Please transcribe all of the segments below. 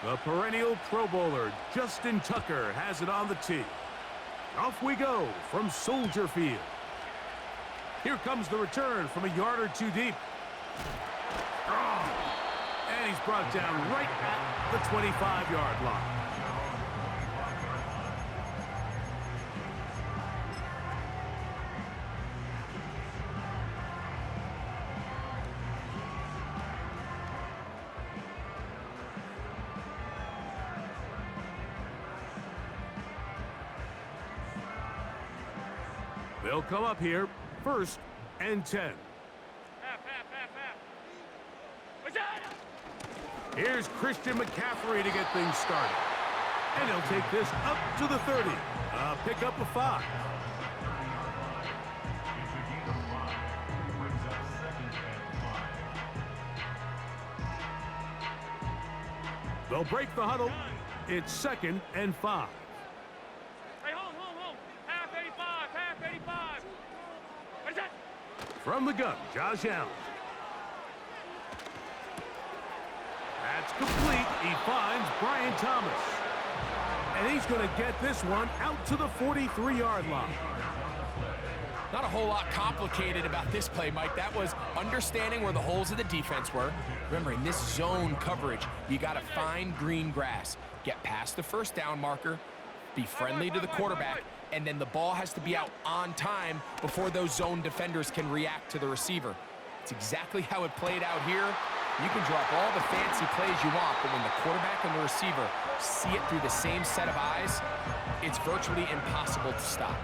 The perennial Pro Bowler, Justin Tucker, has it on the tee. Off we go from Soldier Field. Here comes the return from a yard or two deep. And he's brought down right at the 25-yard line. They'll come up here, 1st and 10. Here's Christian McCaffrey to get things started. And he'll take this up to the 30. Pick up a 5. They'll break the huddle. It's 2nd and 5. From the gun, Josh Allen. That's complete. He finds Brian Thomas. And he's going to get this one out to the 43-yard line. Not a whole lot complicated about this play, Mike. That was understanding where the holes of the defense were. Remember, in this zone coverage, you got to find green grass. Get past the 1st down marker, be friendly to the quarterback, and then the ball has to be out on time before those zone defenders can react to the receiver. It's exactly how it played out here. You can drop all the fancy plays you want, but when the quarterback and the receiver see it through the same set of eyes, it's virtually impossible to stop.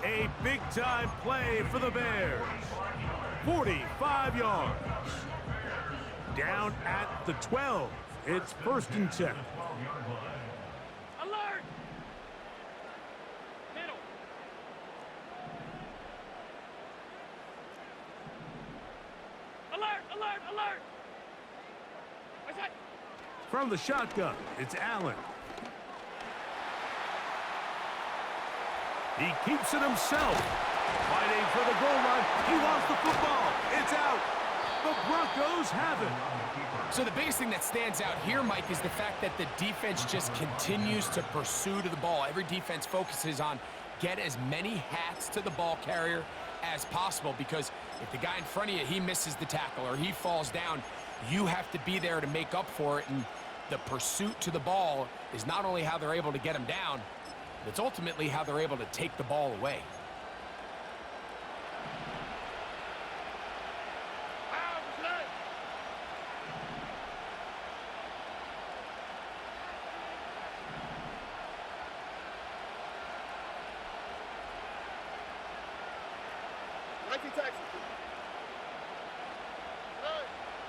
A big-time play for the Bears. 45 yards. Down at the 12. It's 1st and 10. Alert! Middle. Alert, alert, alert! What's that? From the shotgun, it's Allen. He keeps it himself. Fighting for the goal line. He lost the football. It's out. The Broncos have it. So the biggest thing that stands out here, Mike, is the fact that the defense just continues to pursue to the ball. Every defense focuses on get as many hats to the ball carrier as possible, because if the guy in front of you, he misses the tackle or he falls down, you have to be there to make up for it. And the pursuit to the ball is not only how they're able to get him down, but it's ultimately how they're able to take the ball away.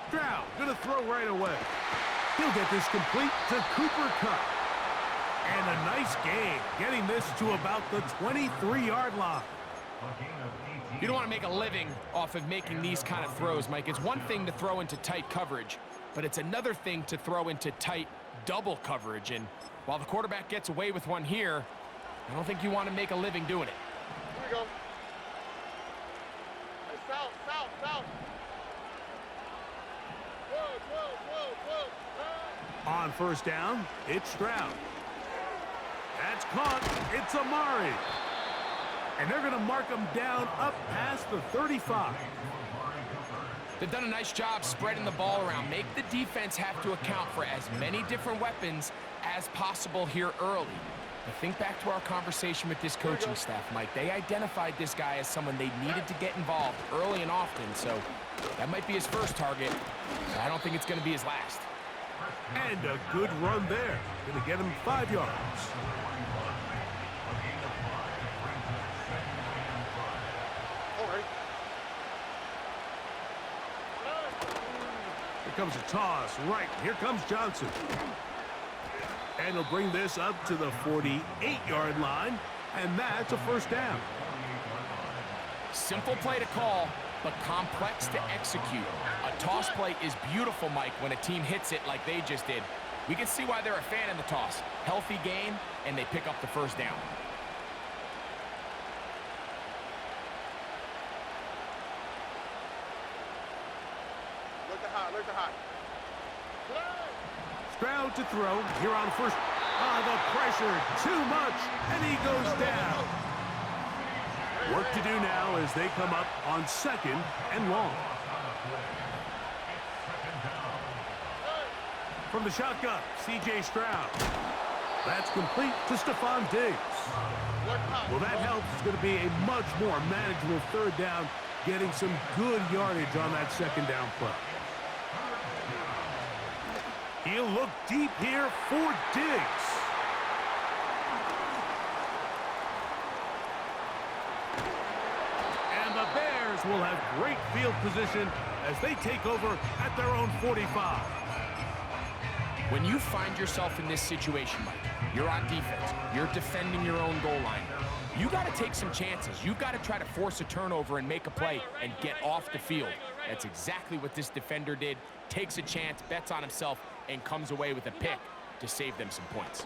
Stroud gonna throw right away. He'll get this complete to Cooper Kupp. And a nice game, getting this to about the 23-yard line. You don't want to make a living off of making these kind of throws, Mike. It's one thing to throw into tight coverage, but it's another thing to throw into tight double coverage. And while the quarterback gets away with one here, I don't think you want to make a living doing it. Here we go. Hey, south, south, south. On 1st down, it's Stroud. That's caught. It's Amari. And they're going to mark him down up past the 35. They've done a nice job spreading the ball around. Make the defense have to account for as many different weapons as possible here early. But think back to our conversation with this coaching staff, Mike. They identified this guy as someone they needed to get involved early and often. So that might be his first target, but I don't think it's going to be his last. And a good run there. Going to get him 5 yards. Here comes a toss. Right. Here comes Johnson. And he'll bring this up to the 48-yard line. And that's a 1st down. Simple play to call, but complex to execute. A toss play is beautiful, Mike, when a team hits it like they just did. We can see why they're a fan of the toss. Healthy game, and they pick up the 1st down. Alert the hot. Stroud to throw here on first. Ah, the pressure, too much, and he goes down. Work to do now as they come up on 2nd and long. From the shotgun, C.J. Stroud. That's complete to Stephon Diggs. Well, that helps. It's going to be a much more manageable 3rd down, getting some good yardage on that 2nd down play. He'll look deep here for Diggs. And the Bears will have great field position as they take over at their own 45. When you find yourself in this situation, Mike, you're on defense, you're defending your own goal line, you got to take some chances. You've got to try to force a turnover and make a play and get off the field. That's exactly what this defender did. Takes a chance, bets on himself, and comes away with a pick to save them some points.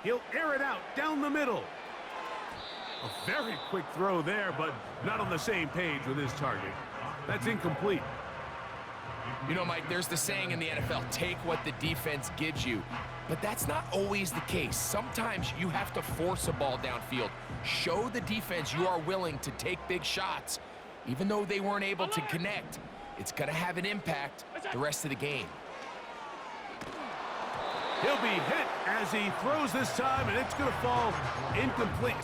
He'll air it out down the middle. A very quick throw there, but not on the same page with his target. That's incomplete. You know, Mike, there's the saying in the NFL, take what the defense gives you. But that's not always the case. Sometimes you have to force a ball downfield. Show the defense you are willing to take big shots. Even though they weren't able to connect, it's going to have an impact the rest of the game. He'll be hit as he throws this time, and it's going to fall incomplete.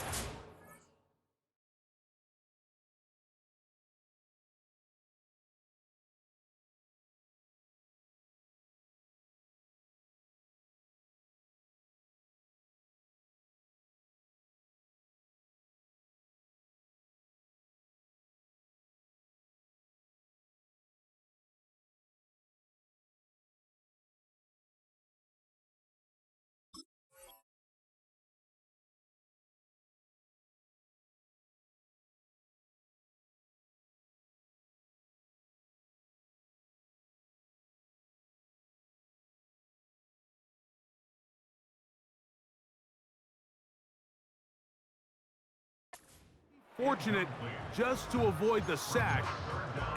Fortunate just to avoid the sack,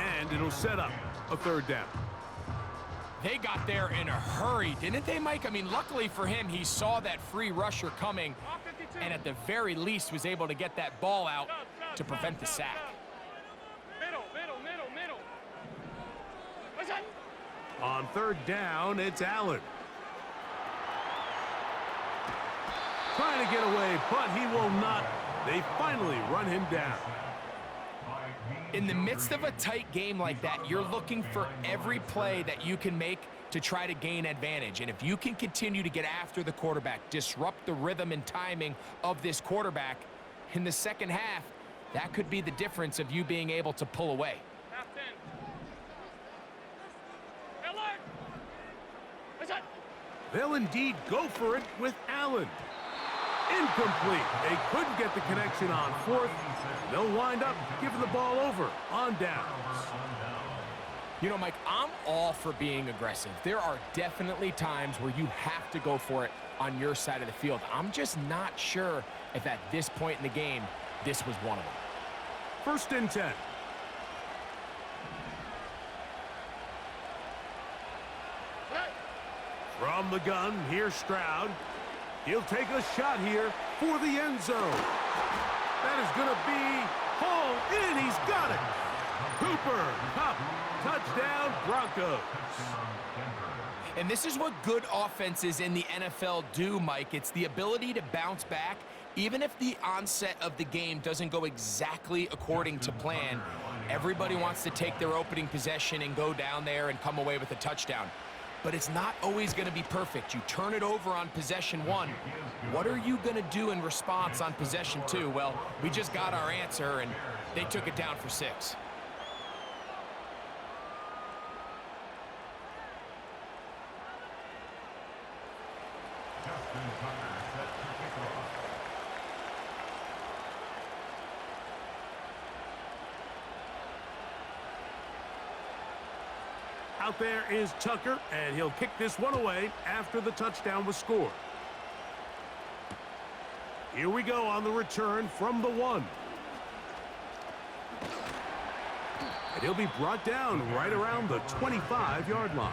and it'll set up a 3rd down. They got there in a hurry, didn't they, Mike? I mean, luckily for him, he saw that free rusher coming, and at the very least was able to get that ball out to prevent the sack. Middle. What's that? On 3rd down, it's Allen. Trying to get away, but he will not. They finally run him down. In the midst of a tight game like that, you're looking for every play that you can make to try to gain advantage. And if you can continue to get after the quarterback, disrupt the rhythm and timing of this quarterback, in the 2nd half, that could be the difference of you being able to pull away. Half 10. Alert! What's that? They'll indeed go for it with Allen. Incomplete. They couldn't get the connection on 4th. They'll wind up giving the ball over on downs. You know, Mike, I'm all for being aggressive. There are definitely times where you have to go for it on your side of the field. I'm just not sure if at this point in the game, this was one of them. 1st and 10. From the gun, here's Stroud. He'll take a shot here for the end zone. That is going to be hauled in. He's got it. Cooper, Kupp, touchdown, Broncos. And this is what good offenses in the NFL do, Mike. It's the ability to bounce back, even if the onset of the game doesn't go exactly according to plan. Everybody wants to take their opening possession and go down there and come away with a touchdown. But it's not always going to be perfect. You turn it over on possession 1. What are you going to do in response on possession 2? Well, we just got our answer, and they took it down for 6. Out there is Tucker, and he'll kick this one away after the touchdown was scored. Here we go on the return from the 1. And he'll be brought down right around the 25-yard line.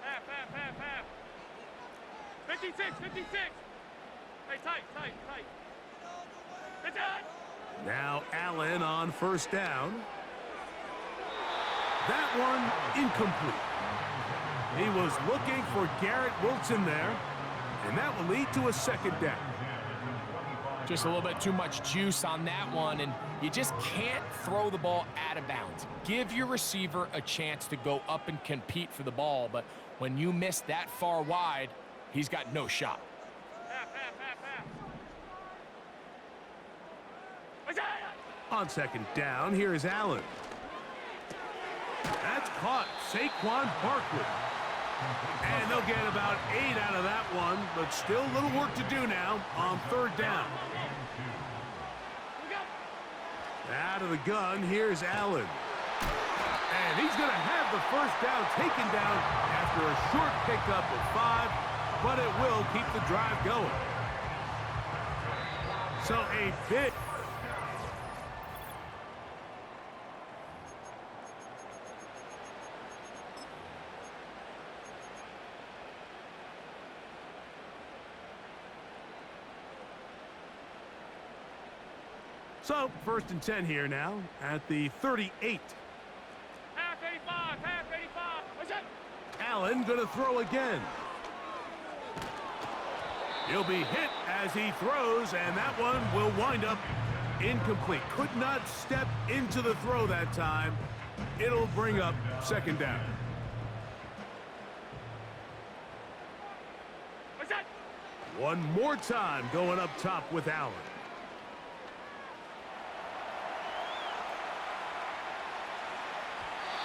Half. 56. Hey, tight. It's on. Now Allen on first down. That one incomplete. He was looking for Garrett Wilson there, and that will lead to a second down. Just a little bit too much juice on that one, and you just can't throw the ball out of bounds. Give your receiver a chance to go up and compete for the ball, but when you miss that far wide, he's got no shot. Half. On second down, here is Allen. That's caught. Saquon Barkley. And they'll get about 8 out of that one, but still a little work to do now on third down. Out of the gun, here's Allen. And he's going to have the first down taken down after a short pickup of 5, but it will keep the drive going. So a bit. So, 1st and 10 here now at the 38. Half 85. What's that? Allen going to throw again. He'll be hit as he throws, and that one will wind up incomplete. Could not step into the throw that time. It'll bring up second down. What's that? One more time going up top with Allen.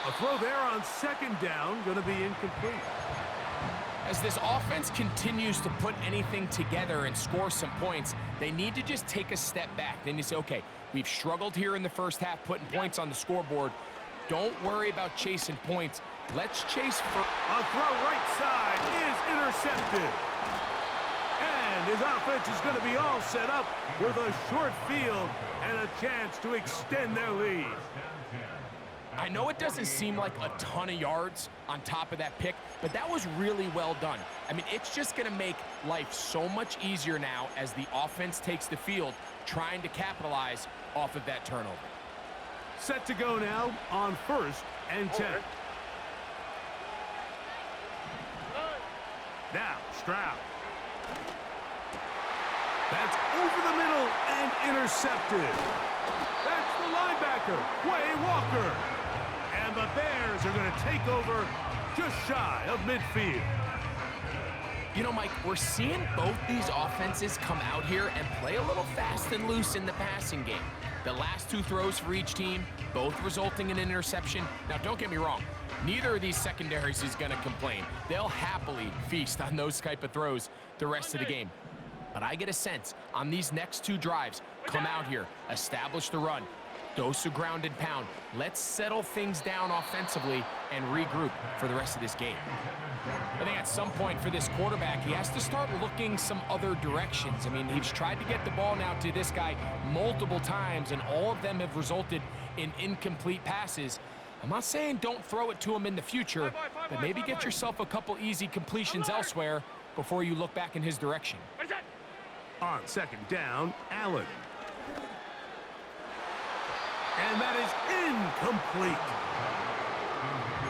A throw there on second down, going to be incomplete. As this offense continues to put anything together and score some points, they need to just take a step back. Then you say, okay, we've struggled here in the first half putting points on the scoreboard. Don't worry about chasing points. Let's chase for... A throw right side is intercepted. And his offense is going to be all set up with a short field and a chance to extend their lead. I know it doesn't seem like a ton of yards on top of that pick, but that was really well done. I mean, it's just going to make life so much easier now as the offense takes the field, trying to capitalize off of that turnover. Set to go now on 1st and 10. Now, Stroud. That's over the middle and intercepted. That's the linebacker, Quay Walker. And the Bears are going to take over just shy of midfield. You know, Mike, we're seeing both these offenses come out here and play a little fast and loose in the passing game. The last 2 throws for each team, both resulting in an interception. Now, don't get me wrong. Neither of these secondaries is going to complain. They'll happily feast on those type of throws the rest of the game. But I get a sense on these next 2 drives, come out here, establish the run, dose of ground and pound. Let's settle things down offensively and regroup for the rest of this game. I think at some point for this quarterback, he has to start looking some other directions. I mean, he's tried to get the ball now to this guy multiple times, and all of them have resulted in incomplete passes. I'm not saying don't throw it to him in the future, but maybe get yourself a couple easy completions elsewhere before you look back in his direction. On second down, Allen. And that is incomplete.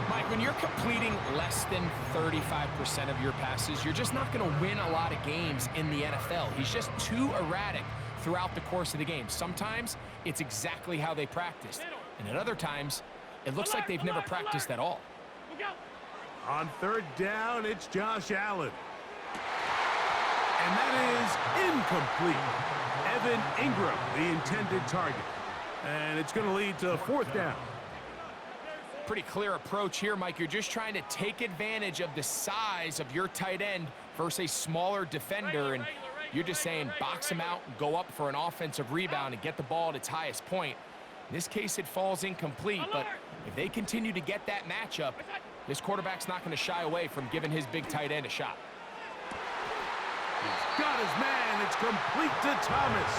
Mike, when you're completing less than 35% of your passes, you're just not going to win a lot of games in the NFL. He's just too erratic throughout the course of the game. Sometimes it's exactly how they practiced, and at other times, it looks like they've never practiced at all. On third down, it's Josh Allen. And that is incomplete. Evan Ingram, the intended target. And it's going to lead to 4th down. Pretty clear approach here, Mike. You're just trying to take advantage of the size of your tight end versus a smaller defender, and you're just saying box him out, go up for an offensive rebound, and get the ball at its highest point. In this case, it falls incomplete, but If they continue to get that matchup, this quarterback's not going to shy away from giving his big tight end a shot. He's got his man. It's complete to Thomas.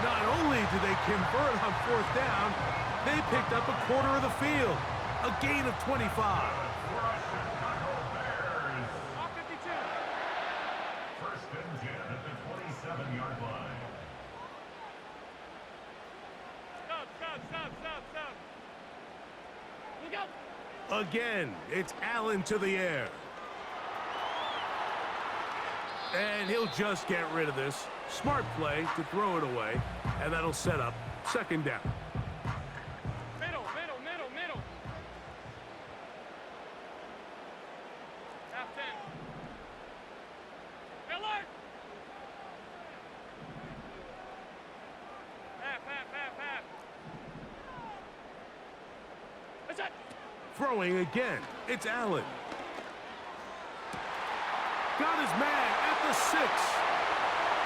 Not only did they convert on 4th down, they picked up a quarter of the field. A gain of 25. Off 52. First and 10 at the 27-yard line. Stop. Look out. Again, it's Allen to the air. And he'll just get rid of this. Smart play to throw it away, and that'll set up 2nd down. Middle. Half 10. Miller. Half. That's it. Throwing again, it's Allen. Got his man at the 6.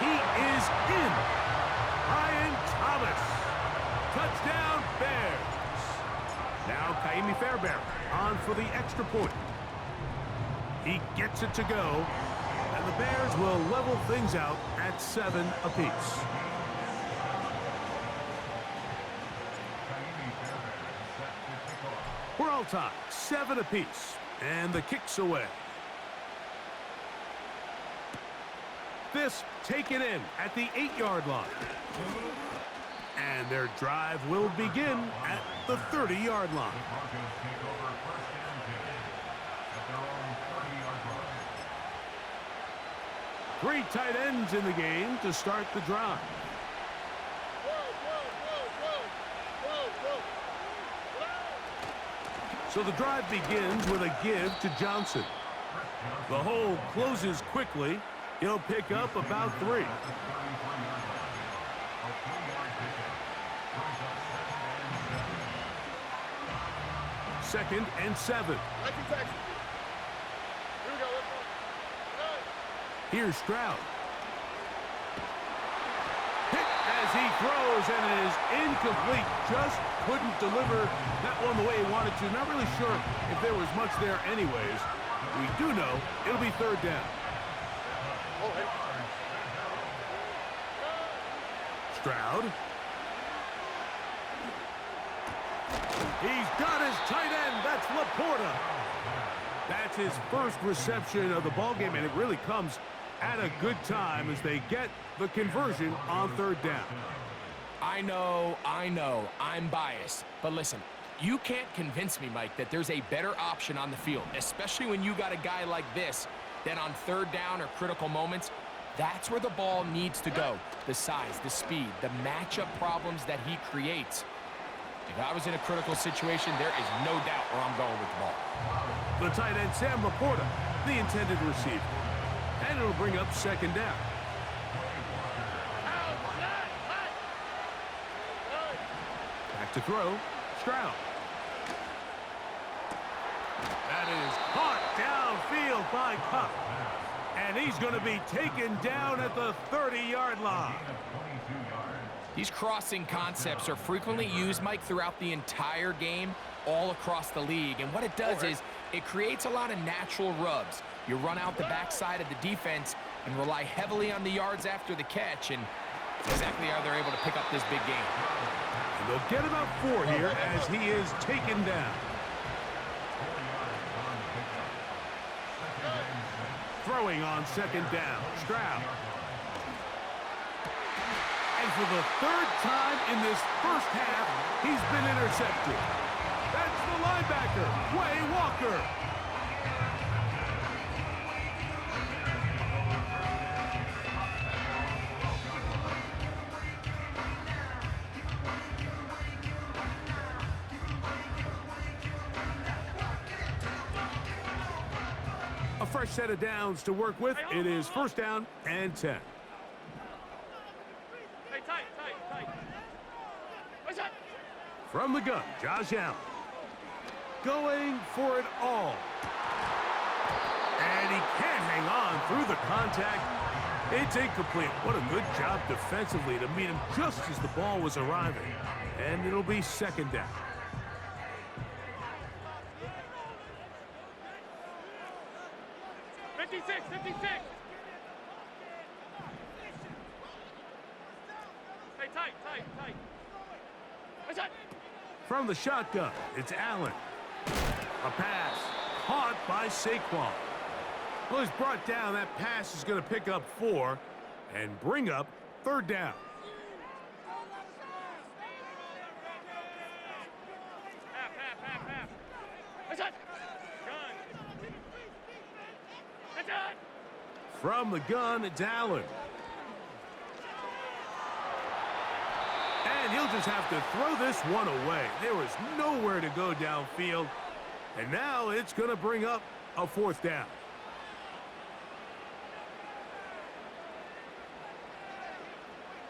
He is in. Brian Thomas. Touchdown, Bears. Now Kaimi Fairbairn on for the extra point. He gets it to go, and the Bears will level things out at 7 apiece. We're all tied, 7 apiece, and the kick's away. This taken in at the 8-yard line. And their drive will begin at the 30-yard line. Three tight ends in the game to start the drive. So the drive begins with a give to Johnson. The hole closes quickly. He'll pick up about 3. Second and 7. Here's Stroud. Hit as he throws, and it is incomplete. Just couldn't deliver that one the way he wanted to. Not really sure if there was much there anyways. We do know it'll be 3rd down. Stroud. He's got his tight end. That's Laporta. That's his first reception of the ballgame, and it really comes at a good time as they get the conversion on 3rd down. I know, I'm biased. But listen, you can't convince me, Mike, that there's a better option on the field, especially when you got a guy like this, that on 3rd down or critical moments, that's where the ball needs to go. The size, the speed, the matchup problems that he creates. If I was in a critical situation, there is no doubt where I'm going with the ball. The tight end, Sam Laporta, the intended receiver. And it'll bring up 2nd down. Back to throw, Stroud. That is caught downfield by Cup. And he's going to be taken down at the 30-yard line. These crossing concepts are frequently used, Mike, throughout the entire game, all across the league. And what it does is it creates a lot of natural rubs. You run out the backside of the defense and rely heavily on the yards after the catch, and that's exactly how they're able to pick up this big game. And they'll get about 4 here as he is taken down. Throwing on 2nd down, Stroud. And for the 3rd time in this first half, he's been intercepted. That's the linebacker, Quay Walker. A fresh set of downs to work with. It is 1st down and 10. Hey, tight. What's that? From the gun, Josh Allen. Going for it all. And he can't hang on through the contact. It's incomplete. What a good job defensively to meet him just as the ball was arriving. And it'll be 2nd down. 56, 56. Hey, tight, tight, tight. What's that? From the shotgun, it's Allen. A pass caught by Saquon. Well, he's brought down. That pass is going to pick up 4 and bring up 3rd down. Half. What's that? Gun. What's that? From the gun, it's Allen. And he'll just have to throw this one away. There was nowhere to go downfield. And now it's going to bring up a 4th down.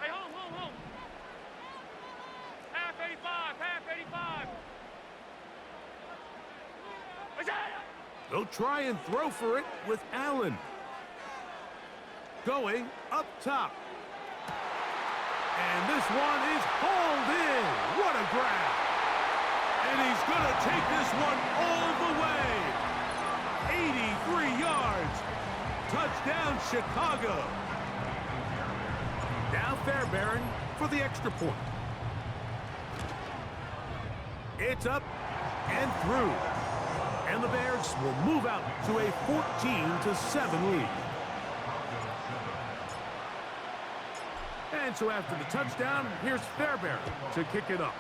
Hey, home. Half 85. What's that? They'll try and throw for it with Allen. Going up top. And this one is hauled in. What a grab. And he's going to take this one all the way. 83 yards. Touchdown, Chicago. Now Fairbairn for the extra point. It's up and through. And the Bears will move out to a 14-7 lead. And so after the touchdown, here's Fairbairn to kick it off.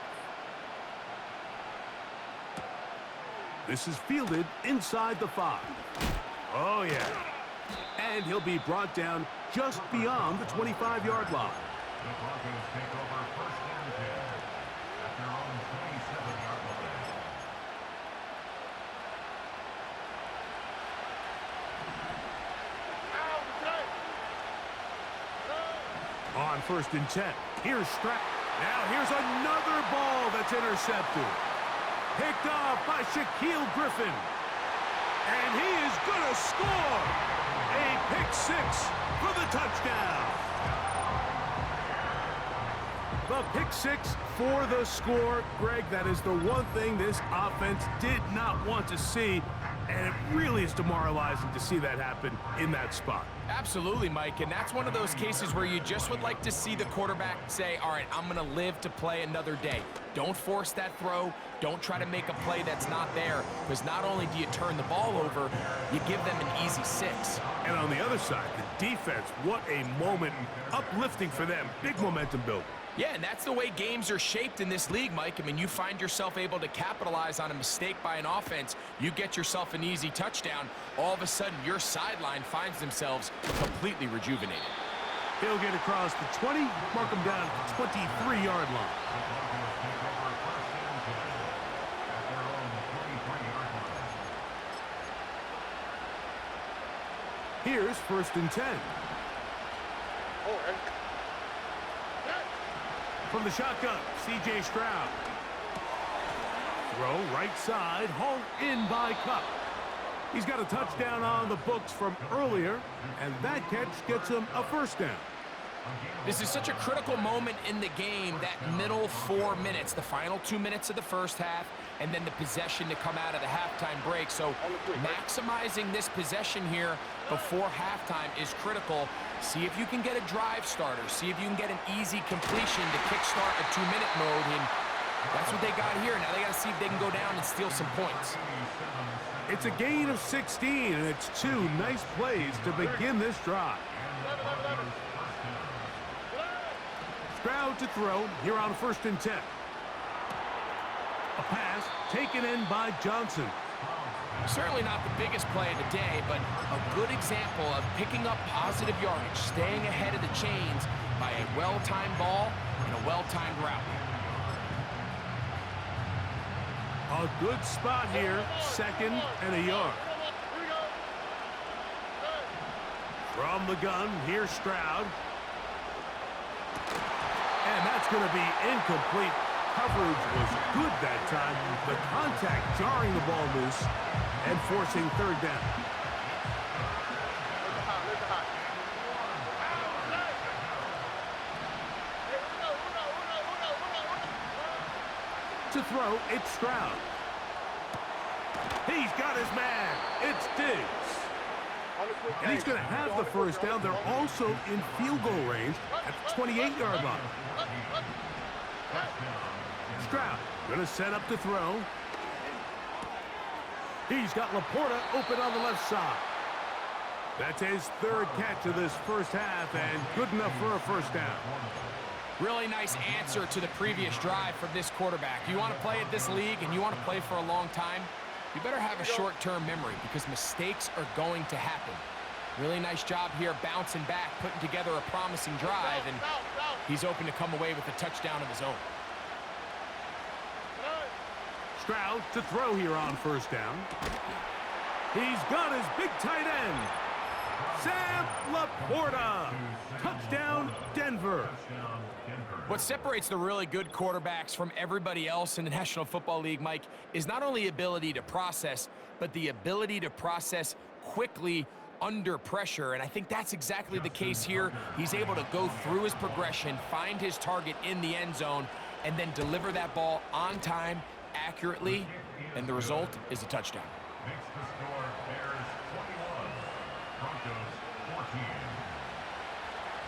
This is fielded inside the 5. Oh, yeah. And he'll be brought down just beyond the 25-yard line. The Broncos take over 1st and 10 at their own 27-yard line. On 1st and 10, here's Stroud. Now here's another ball that's intercepted. Picked off by Shaquille Griffin. And he is going to score. A pick 6 for the touchdown. The pick 6 for the score. Greg, that is the one thing this offense did not want to see. And it really is demoralizing to see that happen in that spot. Absolutely, Mike, and that's one of those cases where you just would like to see the quarterback say, all right, I'm going to live to play another day. Don't force that throw. Don't try to make a play that's not there, because not only do you turn the ball over, you give them an easy 6. And on the other side, the defense, what a moment. Uplifting for them. Big momentum building. Yeah, and that's the way games are shaped in this league, Mike. I mean, you find yourself able to capitalize on a mistake by an offense. You get yourself an easy touchdown. All of a sudden, your sideline finds themselves completely rejuvenated. He'll get across the 20, mark him down at the 23-yard line. Here's 1st and 10. From the shotgun, C.J. Stroud. Throw right side, hauled in by Cup. He's got a touchdown on the books from earlier, and that catch gets him a 1st down. This is such a critical moment in the game, that middle 4 minutes, the final 2 minutes of the first half, and then the possession to come out of the halftime break. So maximizing this possession here before halftime is critical. See if you can get a drive starter. See if you can get an easy completion to kickstart a 2-minute mode. And that's what they got here. Now they got to see if they can go down and steal some points. It's a gain of 16, and it's 2 nice plays to begin this drive. Stroud to throw here on 1st and 10. A pass taken in by Johnson. Certainly not the biggest play of the day, but a good example of picking up positive yardage, staying ahead of the chains by a well-timed ball and a well-timed route. A good spot here, 2nd and a yard. From the gun, here's Stroud. And that's going to be incomplete. Coverage was good that time. The contact jarring the ball loose and forcing 3rd down. To throw, it's Stroud. He's got his man. It's Diggs. And he's going to have the first down. They're also in field goal range at the 28-yard line. Stroud going to set up to throw. He's got Laporta open on the left side. That's his third catch of this first half, and good enough for a first down. Really nice answer to the previous drive from this quarterback. You want to play at this league and you want to play for a long time, you better have a short-term memory because mistakes are going to happen. Really nice job here bouncing back, putting together a promising drive, and he's open to come away with a touchdown of his own. Stroud to throw here on first down. He's got his big tight end, Sam Laporta. Touchdown, Denver. What separates the really good quarterbacks from everybody else in the National Football League, Mike, is not only ability to process, but the ability to process quickly under pressure. And I think that's exactly the case here. He's able to go through his progression, find his target in the end zone, and then deliver that ball on time, accurately, and the result is a touchdown. Makes the score Bears 21, Broncos 14.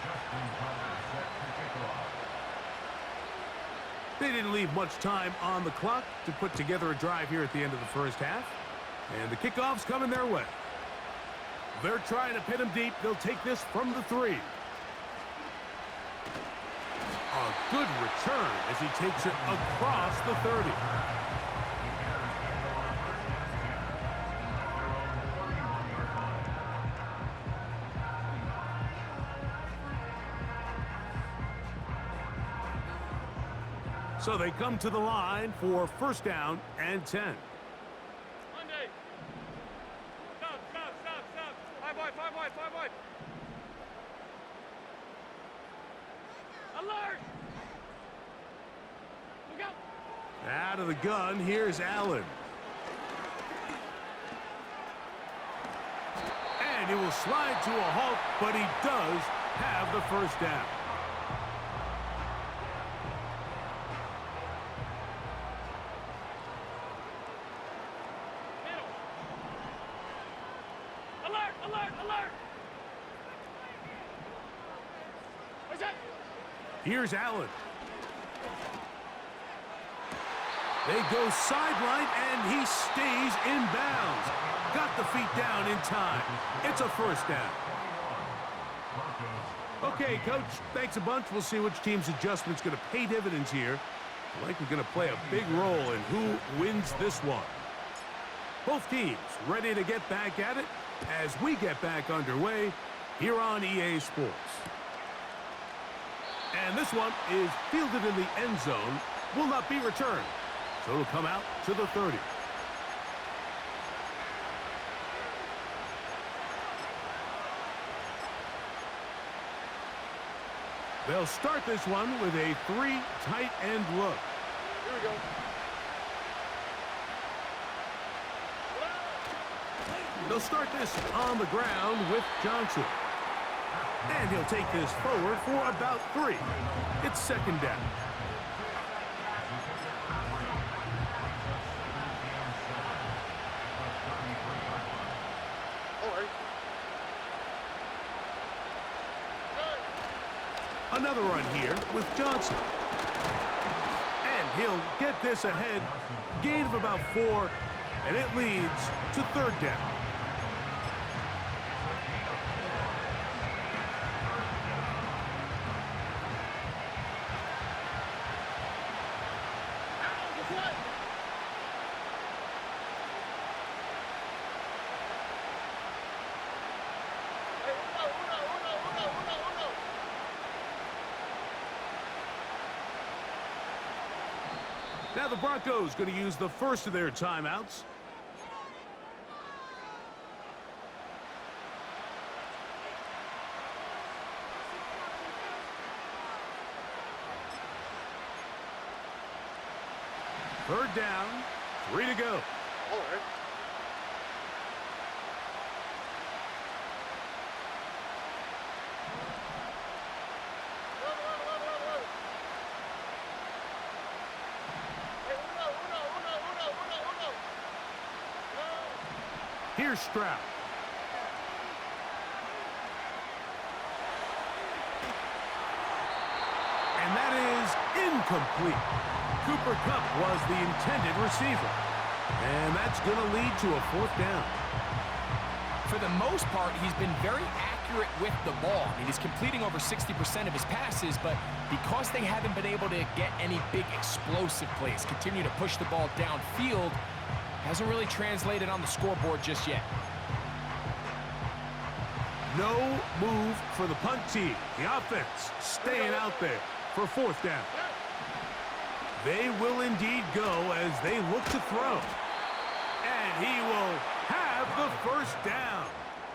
Justin Tucker set to kick off. They didn't leave much time on the clock to put together a drive here at the end of the first half. And the kickoff's coming their way. They're trying to pin him deep. They'll take this from the 3. A good return as he takes it across the 30. So they come to the line for first down and 10. Monday. Stop. Five wide. Alert! Look out! Out of the gun, here's Allen. And he will slide to a halt, but he does have the first down. Alert! What's that? Here's Allen. They go sideline, and he stays in bounds. Got the feet down in time. It's a first down. Okay, Coach, thanks a bunch. We'll see which team's adjustment's going to pay dividends here. I think we're going to play a big role in who wins this one. Both teams ready to get back at it as we get back underway here on EA Sports. And this one is fielded in the end zone, will not be returned. So it'll come out to the 30. They'll start this one with a 3 tight end look. Here we go. They'll start this on the ground with Johnson. And he'll take this forward for about 3. It's second down. All right. Another run here with Johnson. And he'll get this ahead. Gain of about 4. And it leads to third down. Now the Broncos going to use the first of their timeouts. Third down, 3 to go. All right. Here's Stroud. And that is incomplete. Cooper Kupp was the intended receiver. And that's going to lead to a 4th down. For the most part, he's been very accurate with the ball. I mean, he's completing over 60% of his passes, but because they haven't been able to get any big explosive plays, continue to push the ball downfield, hasn't really translated on the scoreboard just yet. No move for the punt team. The offense staying out there for 4th down. They will indeed go as they look to throw. And he will have the 1st down.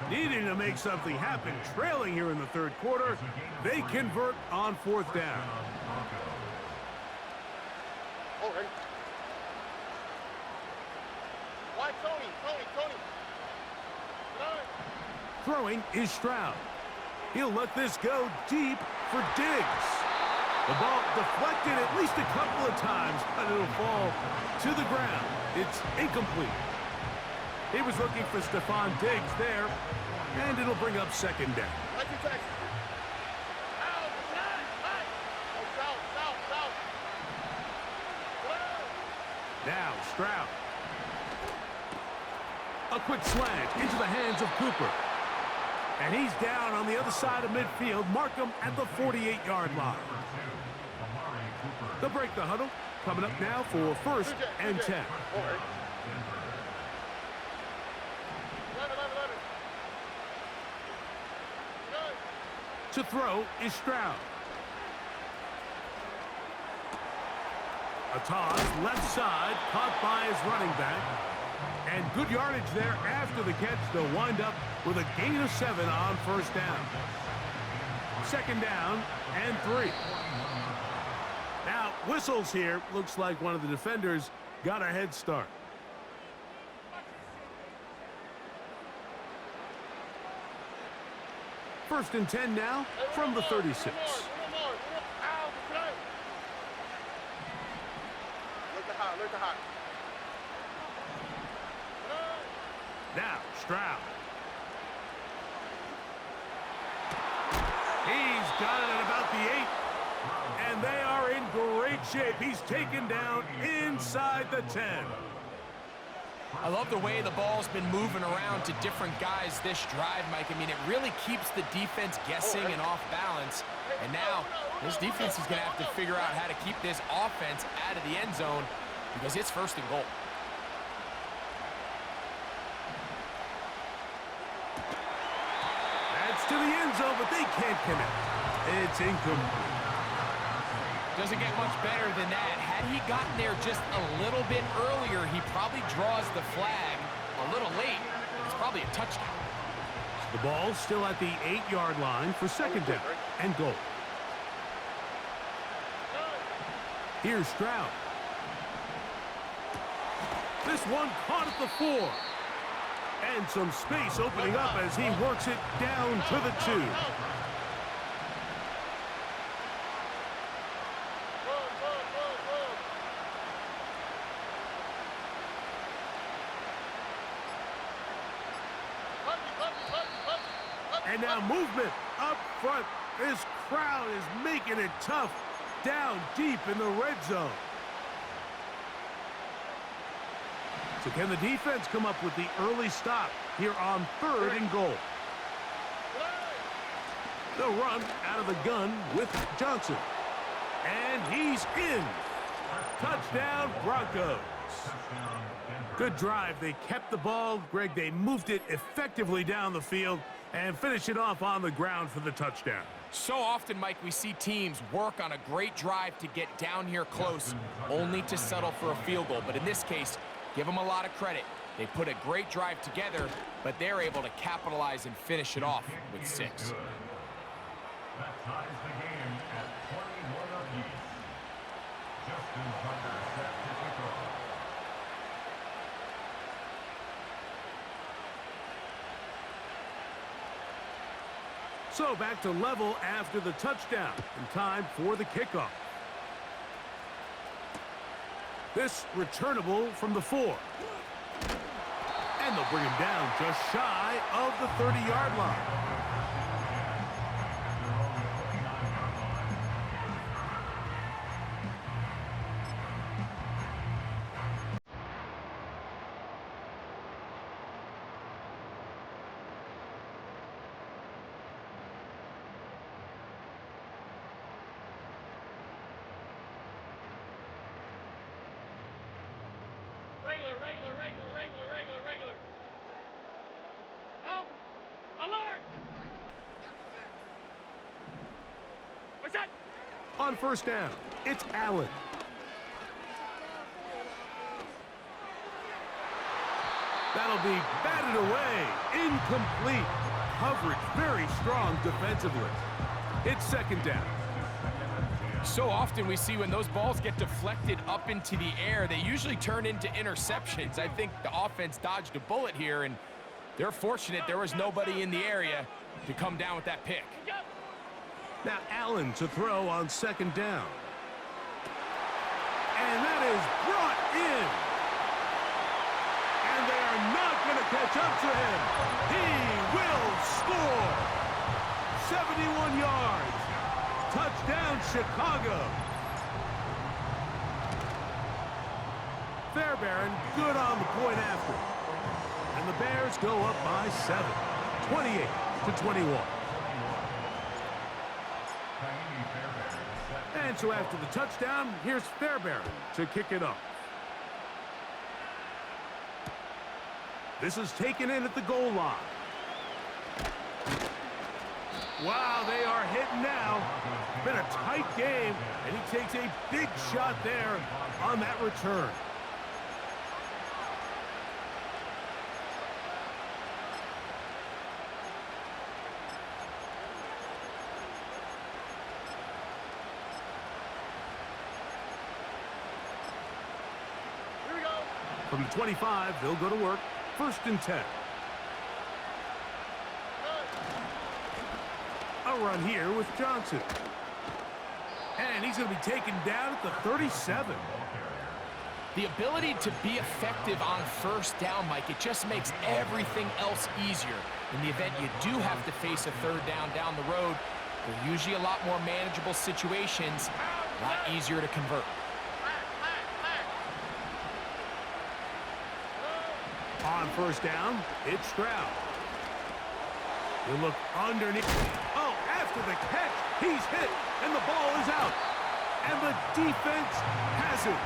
Needing to make something happen, trailing here in the 3rd quarter. They convert on 4th down. Okay. Why Tony? Throwing is Stroud. He'll let this go deep for Diggs. The ball deflected at least a couple of times, but it'll fall to the ground. It's incomplete. He was looking for Stephon Diggs there, and it'll bring up 2nd down. Now Stroud. A quick slant into the hands of Cooper. And he's down on the other side of midfield. Mark him at the 48-yard line. They'll break the huddle. Coming up now for 1st and 10. To throw is Stroud. A toss left side, caught by his running back. And good yardage there after the catch. They'll wind up with a gain of 7 on 1st down. 2nd down and 3. Now, whistles here. Looks like one of the defenders got a head start. First and 10 now from the 36. Look to hot. Now, Stroud. He's got it at about the 8. And they are in great shape. He's taken down inside the 10. I love the way the ball's been moving around to different guys this drive, Mike. I mean, it really keeps the defense guessing and off balance. And now, this defense is going to have to figure out how to keep this offense out of the end zone because it's 1st and goal. That's to the end zone, but they can't connect. It's incomplete. Doesn't get much better than that. Had he gotten there just a little bit earlier, he probably draws the flag a little late. It's probably a touchdown. The ball still at the 8-yard line for 2nd down and goal. Here's Stroud. This one caught at the 4. And some space opening up as he works it down to the 2. And now movement up front. This crowd is making it tough down deep in the red zone. So can the defense come up with the early stop here on 3rd and goal? They'll run out of the gun with Johnson. And he's in. Touchdown, Broncos. Good drive. They kept the ball. Greg, they moved it effectively down the field and finish it off on the ground for the touchdown. So often, Mike, we see teams work on a great drive to get down here close, only to settle for a field goal. But in this case, give them a lot of credit. They put a great drive together, but they're able to capitalize and finish it off with 6. That ties the game at 21 apiece. Justin Tucker set to kick off. So back to level after the touchdown, and time for the kickoff. This returnable from the 4. And they'll bring him down just shy of the 30-yard line. Regular. Help! Alert! What's that? On first down, it's Allen. That'll be batted away. Incomplete. Coverage very strong defensively. It's second down. So often we see when those balls get deflected up into the air, they usually turn into interceptions. I think the offense dodged a bullet here, and they're fortunate there was nobody in the area to come down with that pick. Now Allen to throw on second down. And that is brought in. And they are not going to catch up to him. He will score. 71 yards. Touchdown, Chicago. Fairbairn good on the point after. And the Bears go up by 7, 28-21. And so after the touchdown, here's Fairbairn to kick it off. This is taken in at the goal line. Wow, they are hitting now. Been a tight game, and he takes a big shot there on that return. Here we go. From the 25, they'll go to work. First and 10. A run here with Johnson. And he's going to be taken down at the 37. The ability to be effective on first down, Mike, it just makes everything else easier. In the event you do have to face a third down the road, they're usually a lot more manageable situations, a lot easier to convert. On first down, it's Stroud. He'll look underneath. Oh, after the catch, he's hit, and the ball is out. And the defense has it.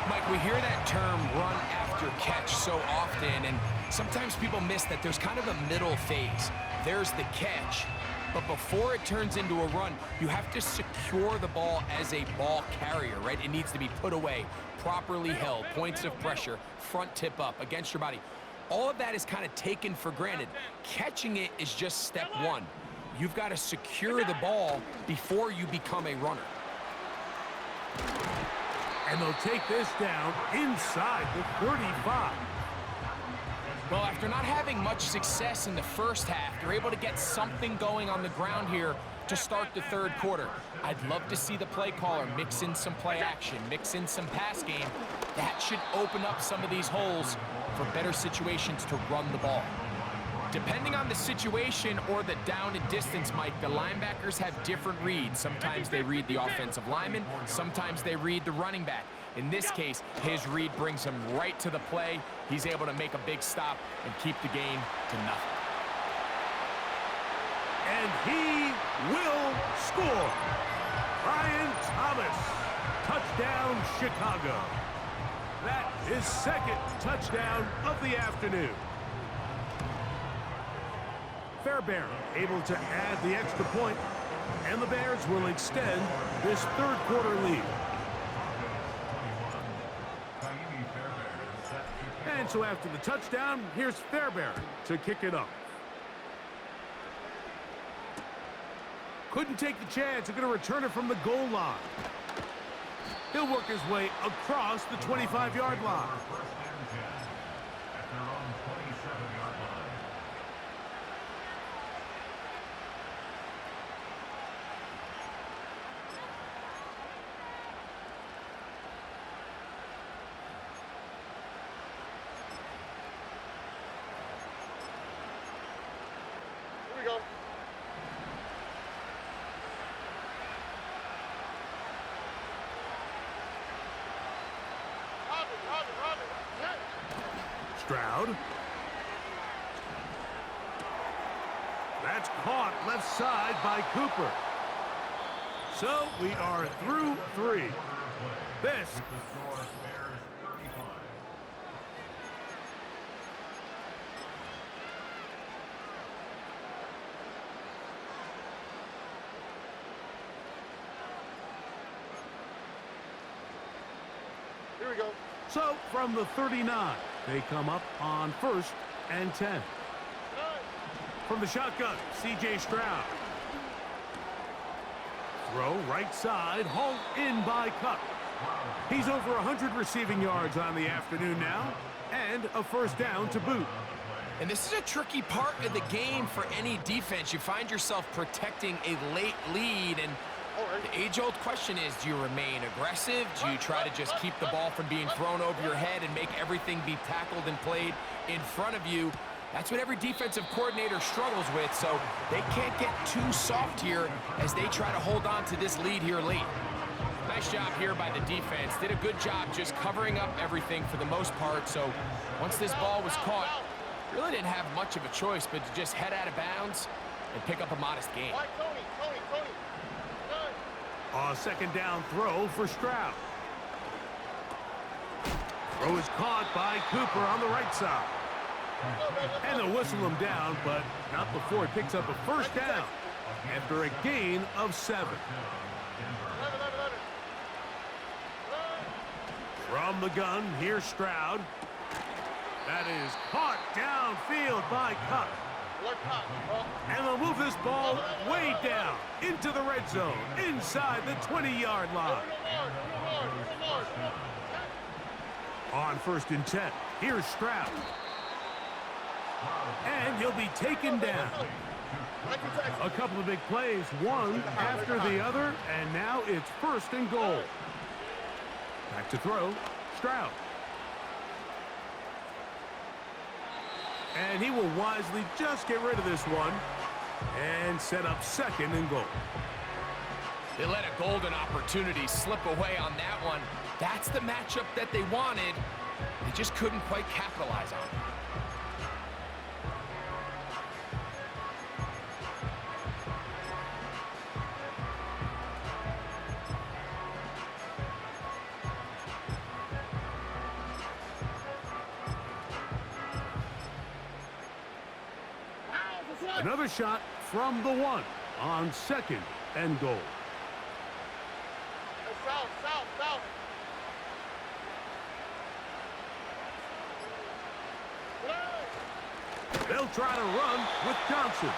Mike, we hear that term run after catch so often, and sometimes people miss that there's kind of a middle phase. There's the catch, but before it turns into a run, you have to secure the ball as a ball carrier, right? It needs to be put away, properly held, points of pressure, front tip up against your body. All of that is kind of taken for granted. Catching it is just step one. You've got to secure the ball before you become a runner. And they'll take this down inside the 35. Well, after not having much success in the first half, they're able to get something going on the ground here to start the third quarter. I'd love to see the play caller mix in some play action, mix in some pass game. That should open up some of these holes for better situations to run the ball. Depending on the situation or the down and distance, Mike, the linebackers have different reads. Sometimes they read the offensive lineman, sometimes they read the running back. In this case, his read brings him right to the play. He's able to make a big stop and keep the game to nothing. And he will score. Brian Thomas, touchdown Chicago. That is second touchdown of the afternoon. Fairbairn able to add the extra point, and the Bears will extend this third quarter lead. And so after the touchdown, here's Fairbairn to kick it off. Couldn't take the chance. They're going to return it from the goal line. He'll work his way across the 25-yard line. Here we go. Robin. Stroud. That's caught left side by Cooper. So we are through three. This we go. So from the 39, they come up on 1st and 10. From the shotgun, C.J. Stroud. Throw right side, hauled in by Cup. He's over 100 receiving yards on the afternoon now, and a first down to boot. And this is a tricky part of the game for any defense. You find yourself protecting a late lead, and the age-old question is, do you remain aggressive? Do you try to just keep the ball from being thrown over your head and make everything be tackled and played in front of you? That's what every defensive coordinator struggles with, so they can't get too soft here as they try to hold on to this lead here late. Nice job here by the defense. Did a good job just covering up everything for the most part, so once this ball was caught, really didn't have much of a choice but to just head out of bounds and pick up a modest gain. A second down throw for Stroud. Throw is caught by Cooper on the right side. And they'll whistle him down, but not before he picks up a first down after a gain of 7. From the gun, here's Stroud. That is caught downfield by Cup. And they'll move this ball way down into the red zone, inside the 20-yard line. On 1st and 10, here's Stroud. And he'll be taken down. A couple of big plays, one after the other, and now it's 1st and goal. Back to throw, Stroud. And he will wisely just get rid of this one and set up 2nd and goal. They let a golden opportunity slip away on that one. That's the matchup that they wanted. They just couldn't quite capitalize on it. Another shot from the 1 on 2nd and goal. South. They'll try to run with Johnson.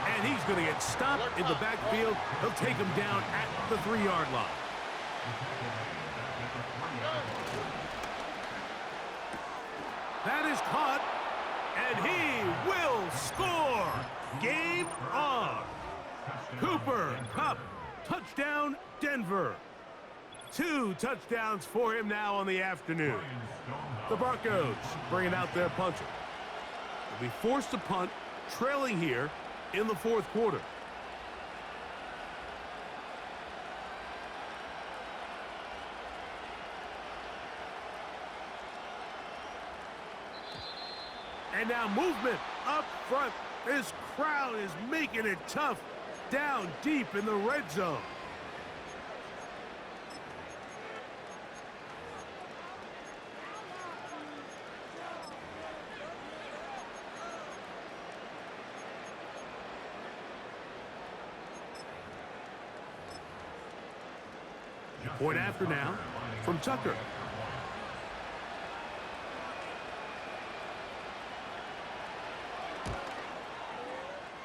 And he's going to get stopped in the backfield. They'll take him down at the 3-yard line. That is caught. And he will score. Game on. Cooper Kupp, touchdown Denver. 2 touchdowns for him now on the afternoon. The Broncos bringing out their punter. They'll be forced to punt, trailing here in the 4th quarter. And now movement up front. This crowd is making it tough down deep in the red zone. Point after now from Tucker.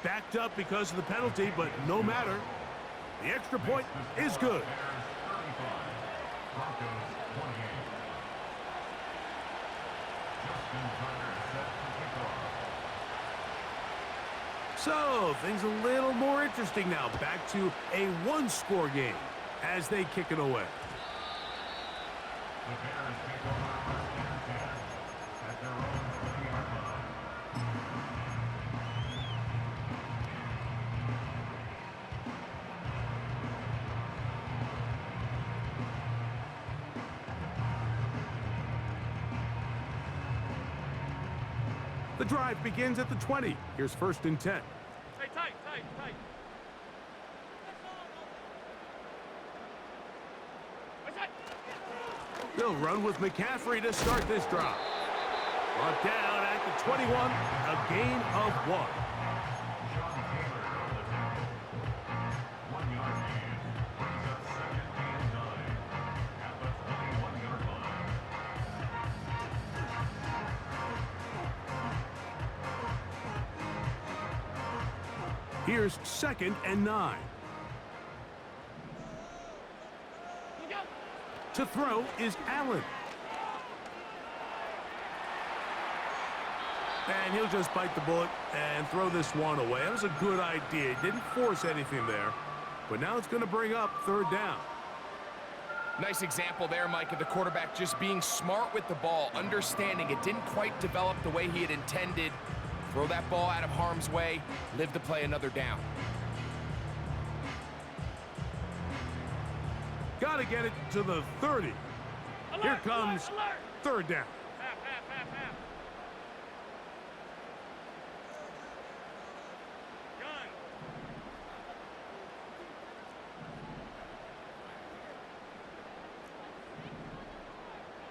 Backed up because of the penalty, but no matter. The extra point is good. So, things a little more interesting now. Back to a 1-score game as they kick it away. The Bears take over 1st and 10 at their own 20-yard line. The drive begins at the 20. Here's 1st and 10. Hey, tight. They'll run with McCaffrey to start this drive. Brought down at the 21, a gain of 1. John Taylor on the tackle. 1-yard gain brings up 2nd and 9 at the 21-yard line. Here's 2nd and 9. To throw is Allen. And he'll just bite the bullet and throw this one away. That was a good idea. He didn't force anything there. But now it's going to bring up 3rd down. Nice example there, Mike, of the quarterback just being smart with the ball, understanding it didn't quite develop the way he had intended. Throw that ball out of harm's way, live to play another down. Got to get it to the 30. Here comes 3rd down. Half, half, half, half. Gun.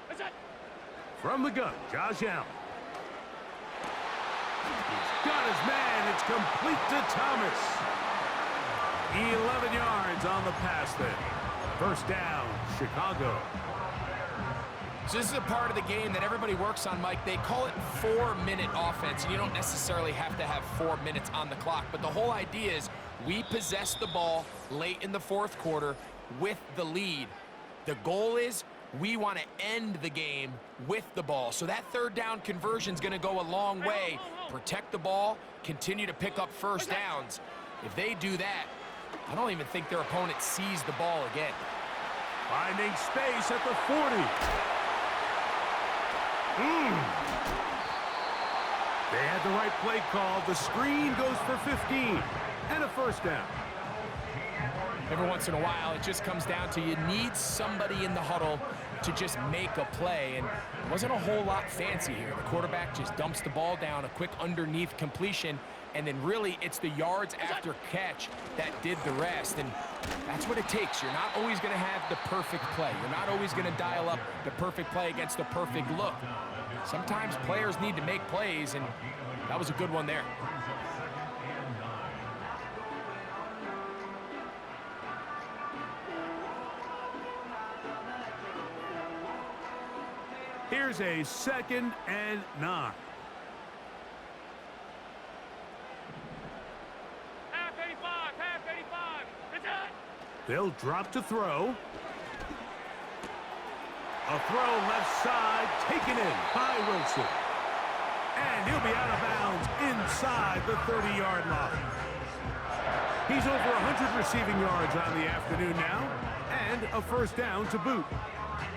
What's that? From the gun, Josh Allen. He's got his man. It's complete to Thomas. 11 yards on the pass there. 1st down, Chicago. So this is a part of the game that everybody works on, Mike. They call it 4-minute offense, and you don't necessarily have to have 4 minutes on the clock. But the whole idea is we possess the ball late in the 4th quarter with the lead. The goal is we want to end the game with the ball. So that 3rd down conversion is going to go a long way. Protect the ball, continue to pick up 1st downs. If they do that, I don't even think their opponent sees the ball again. Finding space at the 40. They had the right play call. The screen goes for 15 and a 1st down. Every once in a while, it just comes down to you need somebody in the huddle to just make a play, and it wasn't a whole lot fancy here. The quarterback just dumps the ball down, a quick underneath completion, and then really it's the yards after catch that did the rest, and that's what it takes. You're not always going to have the perfect play. You're not always going to dial up the perfect play against the perfect look. Sometimes players need to make plays, and that was a good one there. Here's a 2nd and 9. Half 85, half 85. It's it. They'll drop to throw. A throw left side, taken in by Wilson. And he'll be out of bounds inside the 30-yard line. He's over 100 receiving yards on the afternoon now, and a 1st down to boot.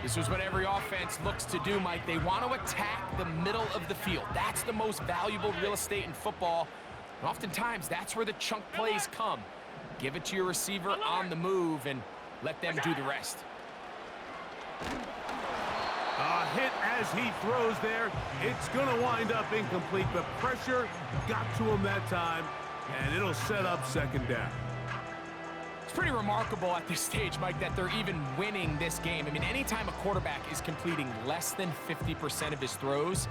This is what every offense looks to do, Mike. They want to attack the middle of the field. That's the most valuable real estate in football. And oftentimes, that's where the chunk plays come. Give it to your receiver on the move and let them do the rest. A hit as he throws there. It's going to wind up incomplete. The pressure got to him that time, and it'll set up 2nd down. It's pretty remarkable at this stage, Mike, that they're even winning this game. I mean, anytime a quarterback is completing less than 50% of his throws,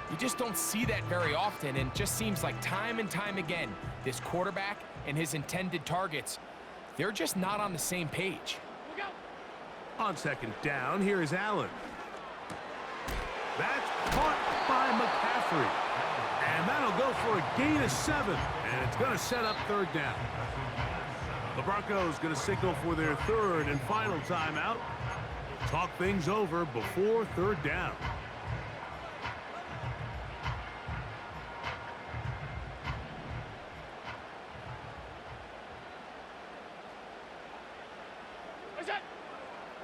you just don't see that very often, and it just seems like time and time again, this quarterback and his intended targets, they're just not on the same page. On 2nd down, here is Allen. That's caught by McCaffrey. And that'll go for a gain of 7. And it's going to set up 3rd down. The Broncos going to signal for their 3rd and final timeout. Talk things over before 3rd down.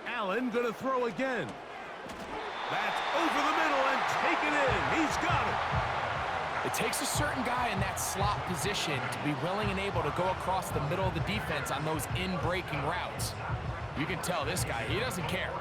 Allen going to throw again. That's over the middle and taken in. He's got it. It takes a certain guy in that slot position to be willing and able to go across the middle of the defense on those in-breaking routes. You can tell this guy, he doesn't care.